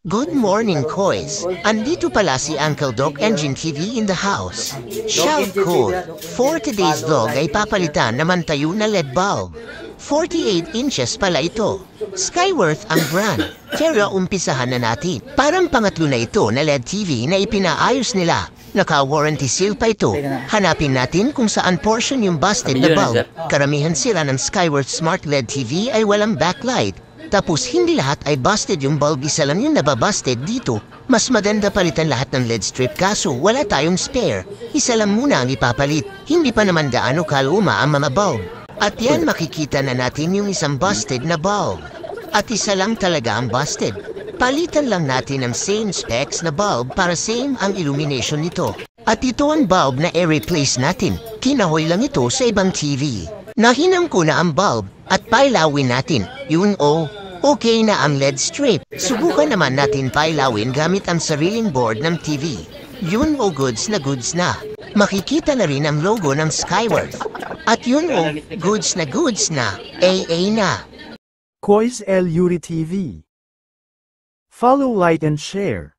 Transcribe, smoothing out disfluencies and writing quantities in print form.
Good morning, Kois. Andito pala si Uncle Doc Engine TV in the house. Shout code. For today's vlog ay papalitan naman tayo na LED bulb. 48 inches pala ito. Skyworth ang brand. Pero umpisahan na natin. Parang pangatlo na ito na LED TV na ipinaayos nila. Naka-warranty seal pa ito. Hanapin natin kung saan portion yung busted na bulb. Karamihan sila ng Skyworth Smart LED TV ay walang backlight. Tapos hindi lahat ay busted yung bulb, isa lang yung nababusted dito. Mas maganda palitan lahat ng LED strip kaso wala tayong spare. Isa lang muna ang ipapalit. Hindi pa naman gaano kaluma ang mga bulb. At yan makikita na natin yung isang busted na bulb. At isa lang talaga ang busted. Palitan lang natin ang same specs na bulb para same ang illumination nito. At ito ang bulb na i-replace natin. Kinahoy lang ito sa ibang TV. Nahinang ko na ang bulb at pailawin natin. Yun okay na ang LED strip. Subukan naman natin pailawin gamit ang sariling board ng TV. Yun goods na. Makikita na rin ang logo ng Skyworth. At yun goods na. AA na. Kois El Yuri TV. Follow, like and share.